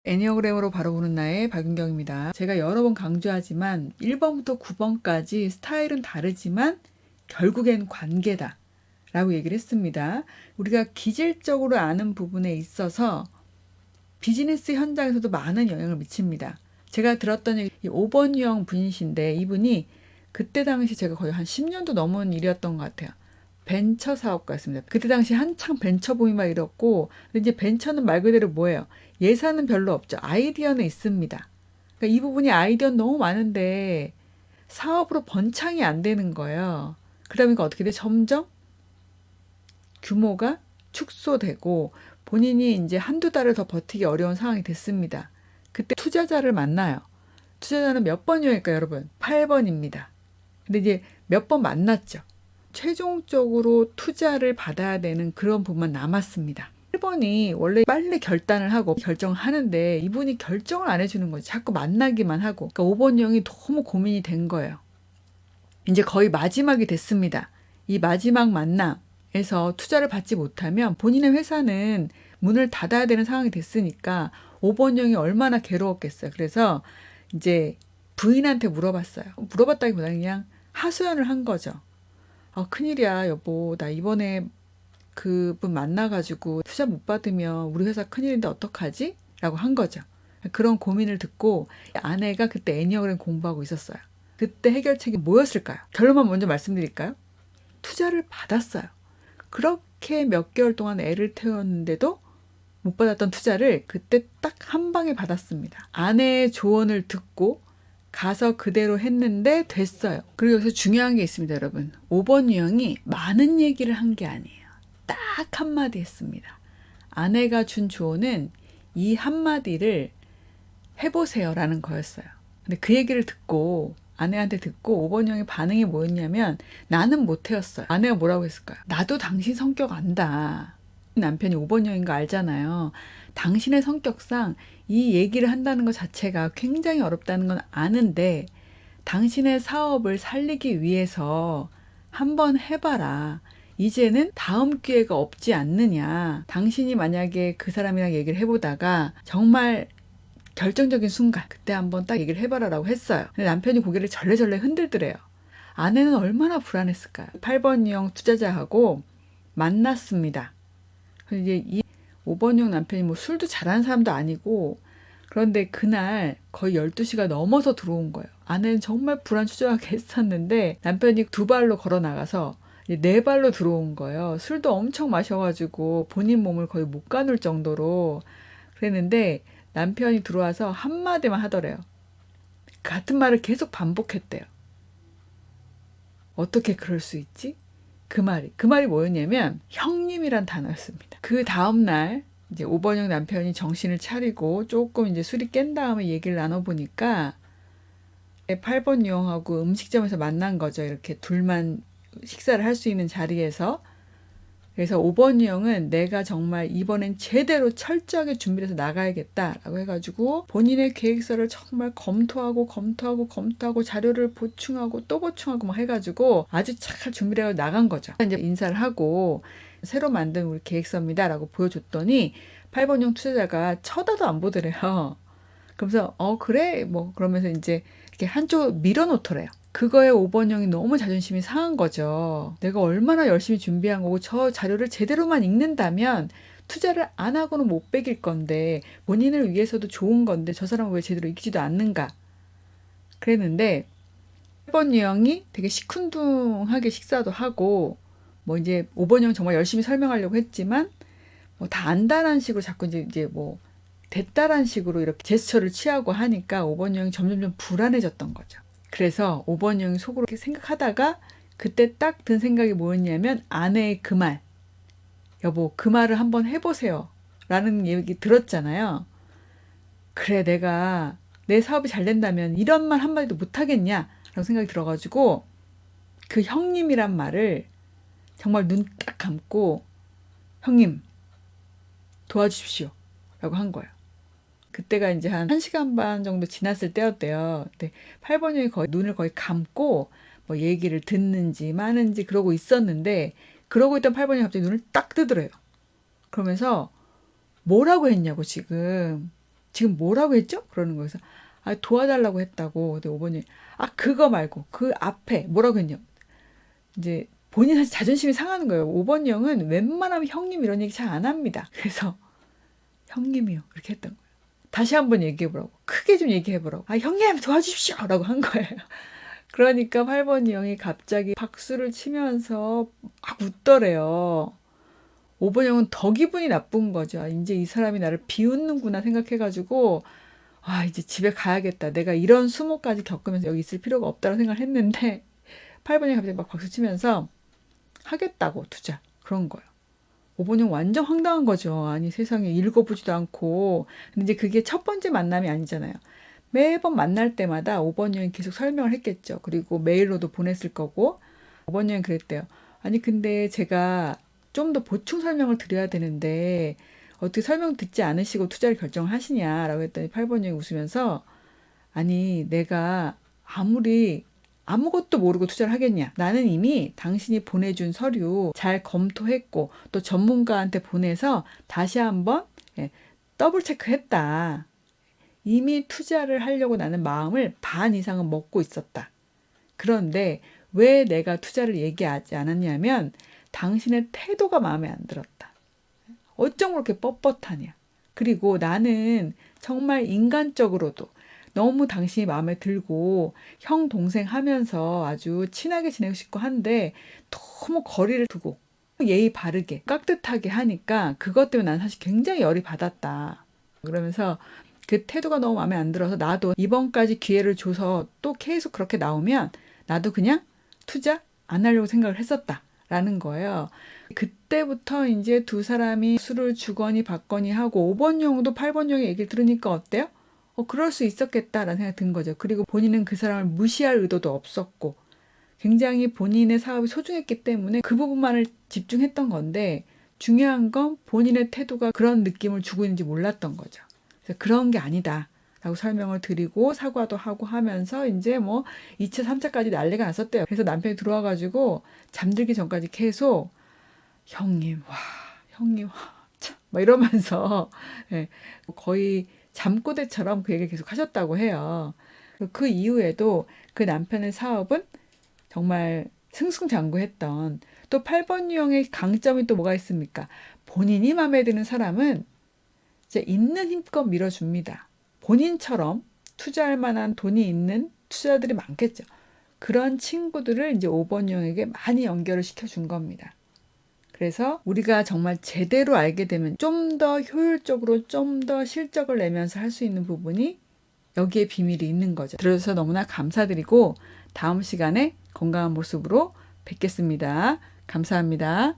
애니어그램으로 바로 보는 나의 박윤경입니다. 제가 여러 번 강조하지만 1번부터 9번까지 스타일은 다르지만 결국엔 관계다 라고 얘기를 했습니다. 우리가 기질적으로 아는 부분에 있어서 비즈니스 현장에서도 많은 영향을 미칩니다. 제가 들었던 얘기, 5번 유형 분이신데 이분이 그때 당시 제가 거의 한 10년도 넘은 일이었던 것 같아요. 벤처 사업가였습니다. 그때 당시 한창 벤처 붐이 막 이랬고, 근데 이제 벤처는 말 그대로 뭐예요? 예산은 별로 없죠. 아이디어는 있습니다. 그러니까 이 부분이 아이디어는 너무 많은데 사업으로 번창이 안 되는 거예요. 그러다 보니까 어떻게 돼? 점점 규모가 축소되고 본인이 이제 한두 달을 더 버티기 어려운 상황이 됐습니다. 그때 투자자를 만나요. 투자자는 몇 번이었을까요, 여러분? 8번입니다. 근데 이제 몇 번 만났죠. 최종적으로 투자를 받아야 되는 그런 부분만 남았습니다. 1번이 원래 빨리 결단을 하고 결정을 하는데 이분이 결정을 안 해주는 거죠. 자꾸 만나기만 하고. 그러니까 5번형이 너무 고민이 된 거예요. 이제 거의 마지막이 됐습니다. 이 마지막 만남에서 투자를 받지 못하면 본인의 회사는 문을 닫아야 되는 상황이 됐으니까 5번형이 얼마나 괴로웠겠어요. 그래서 이제 부인한테 물어봤어요. 물어봤다기보다는 그냥 하소연을 한 거죠. 큰일이야, 여보. 나 이번에 그분 만나가지고 투자 못 받으면 우리 회사 큰일인데 어떡하지? 라고 한 거죠. 그런 고민을 듣고 아내가 그때 애니어그램 공부하고 있었어요. 그때 해결책이 뭐였을까요? 결론만 먼저 말씀드릴까요? 투자를 받았어요. 그렇게 몇 개월 동안 애를 태웠는데도 못 받았던 투자를 그때 딱 한 방에 받았습니다. 아내의 조언을 듣고 가서 그대로 했는데 됐어요. 그리고 여기서 중요한 게 있습니다, 여러분. 5번 유형이 많은 얘기를 한 게 아니에요. 딱 한마디 했습니다. 아내가 준 조언은 이 한마디를 해보세요 라는 거였어요. 근데 그 얘기를 듣고 아내한테 듣고 5번 유형의 반응이 뭐였냐면 나는 못해였어요. 아내가 뭐라고 했을까요? 나도 당신 성격 안다. 남편이 5번 유형인 거 알잖아요. 당신의 성격상 이 얘기를 한다는 것 자체가 굉장히 어렵다는 건 아는데 당신의 사업을 살리기 위해서 한번 해봐라. 이제는 다음 기회가 없지 않느냐. 당신이 만약에 그 사람이랑 얘기를 해보다가 정말 결정적인 순간 그때 한번 딱 얘기를 해봐라 라고 했어요. 근데 남편이 고개를 절레절레 흔들더래요. 아내는 얼마나 불안했을까요? 8번 유형 투자자하고 만났습니다. 이제 이 5번형 남편이 뭐 술도 잘하는 사람도 아니고 그런데 그날 거의 12시가 넘어서 들어온 거예요. 아내는 정말 불안추적하게 했었는데 남편이 2발로 걸어 나가서 4발로 들어온 거예요. 술도 엄청 마셔가지고 본인 몸을 거의 못 가눌 정도로 그랬는데 남편이 들어와서 한마디만 하더래요. 같은 말을 계속 반복했대요. 어떻게 그럴 수 있지? 그 말이 뭐였냐면 형님이란 단어였습니다. 그 다음날 이제 5번형 남편이 정신을 차리고 조금 이제 술이 깬 다음에 얘기를 나눠보니까 8번 유형하고 음식점에서 만난 거죠. 이렇게 둘만 식사를 할 수 있는 자리에서. 그래서 5번 유형은 내가 정말 이번엔 제대로 철저하게 준비를 해서 나가야겠다라고 해가지고 본인의 계획서를 정말 검토하고 자료를 보충하고 또 보충하고 막 해가지고 아주 잘 준비를 하고 나간 거죠. 이제 인사를 하고 새로 만든 우리 계획서입니다 라고 보여줬더니 8번형 투자자가 쳐다도 안 보더래요. 그러면서 그래 뭐 그러면서 이제 이렇게 한쪽으로 밀어놓더래요. 그거에 5번형이 너무 자존심이 상한 거죠. 내가 얼마나 열심히 준비한 거고 저 자료를 제대로만 읽는다면 투자를 안 하고는 못 빼길 건데 본인을 위해서도 좋은 건데 저 사람은 왜 제대로 읽지도 않는가 그랬는데 8번 유형이 되게 시큰둥하게 식사도 하고 뭐 이제 5번형 정말 열심히 설명하려고 했지만 뭐 다 안다라는 식으로 자꾸 이제 뭐 됐다라는 식으로 이렇게 제스처를 취하고 하니까 5번형이 점점 불안해졌던 거죠. 그래서 5번형이 속으로 이렇게 생각하다가 그때 딱 든 생각이 뭐였냐면 아내의 그 말. 여보, 그 말을 한번 해보세요. 라는 얘기 들었잖아요. 그래, 내가 내 사업이 잘 된다면 이런 말 한마디도 못하겠냐? 라고 생각이 들어가지고 그 형님이란 말을 정말 눈 딱 감고 형님, 도와주십시오. 라고 한 거예요. 그때가 이제 한 1시간 반 정도 지났을 때였대요. 근데 8번형이 거의 눈을 거의 감고 뭐 얘기를 듣는지 마는지 그러고 있었는데 그러고 있던 8번형이 갑자기 눈을 딱 뜨더래요. 그러면서 뭐라고 했냐고 지금 지금 뭐라고 했죠? 그러는 거여서 도와달라고 했다고. 근데 5번이 그거 말고 그 앞에 뭐라고 했냐. 이제 본인한테 자존심이 상하는 거예요. 5번 형은 웬만하면 형님 이런 얘기 잘 안 합니다. 그래서 형님이요 이렇게 했던 거예요. 다시 한번 얘기해보라고. 크게 좀 얘기해보라고. 형님 도와주십시오 라고 한 거예요. 그러니까 8번 형이 갑자기 박수를 치면서 막 웃더래요. 5번 형은 더 기분이 나쁜 거죠. 이제 이 사람이 나를 비웃는구나 생각해가지고 이제 집에 가야겠다. 내가 이런 수모까지 겪으면서 여기 있을 필요가 없다고 생각을 했는데 8번 형이 갑자기 막 박수 치면서 하겠다고 투자 그런 거예요. 5번 형 완전 황당한 거죠. 아니 세상에 읽어보지도 않고. 근데 이제 그게 첫 번째 만남이 아니잖아요. 매번 만날 때마다 5번 형이 계속 설명을 했겠죠. 그리고 메일로도 보냈을 거고. 5번 형이 그랬대요. 아니 근데 제가 좀 더 보충 설명을 드려야 되는데 어떻게 설명 듣지 않으시고 투자를 결정하시냐라고 했더니 8번 형이 웃으면서 아니 내가 아무리 아무것도 모르고 투자를 하겠냐. 나는 이미 당신이 보내준 서류 잘 검토했고 또 전문가한테 보내서 다시 한번 더블 체크했다. 이미 투자를 하려고 나는 마음을 반 이상은 먹고 있었다. 그런데 왜 내가 투자를 얘기하지 않았냐면 당신의 태도가 마음에 안 들었다. 어쩜 그렇게 뻣뻣하냐. 그리고 나는 정말 인간적으로도 너무 당신이 마음에 들고 형 동생 하면서 아주 친하게 지내고 싶고 한데 너무 거리를 두고 예의 바르게 깍듯하게 하니까 그것 때문에 난 사실 굉장히 열이 받았다. 그러면서 그 태도가 너무 마음에 안 들어서 나도 이번까지 기회를 줘서 또 계속 그렇게 나오면 나도 그냥 투자 안 하려고 생각을 했었다라는 거예요. 그때부터 이제 두 사람이 술을 주거니 받거니 하고 5번 형도 8번 형의 얘기를 들으니까 어때요? 그럴 수 있었겠다라는 생각이 든 거죠. 그리고 본인은 그 사람을 무시할 의도도 없었고 굉장히 본인의 사업이 소중했기 때문에 그 부분만을 집중했던 건데 중요한 건 본인의 태도가 그런 느낌을 주고 있는지 몰랐던 거죠. 그래서 그런 게 아니다 라고 설명을 드리고 사과도 하고 하면서 이제 뭐 2차, 3차까지 난리가 났었대요. 그래서 남편이 들어와가지고 잠들기 전까지 계속 형님, 참, 막 이러면서 거의 잠꼬대처럼 그 얘기를 계속 하셨다고 해요. 그 이후에도 그 남편의 사업은 정말 승승장구했던 또 8번 유형의 강점이 또 뭐가 있습니까? 본인이 마음에 드는 사람은 이제 있는 힘껏 밀어줍니다. 본인처럼 투자할 만한 돈이 있는 투자자들이 많겠죠. 그런 친구들을 이제 5번 유형에게 많이 연결을 시켜준 겁니다. 그래서 우리가 정말 제대로 알게 되면 좀 더 효율적으로 좀 더 실적을 내면서 할 수 있는 부분이 여기에 비밀이 있는 거죠. 들어주셔서 너무나 감사드리고 다음 시간에 건강한 모습으로 뵙겠습니다. 감사합니다.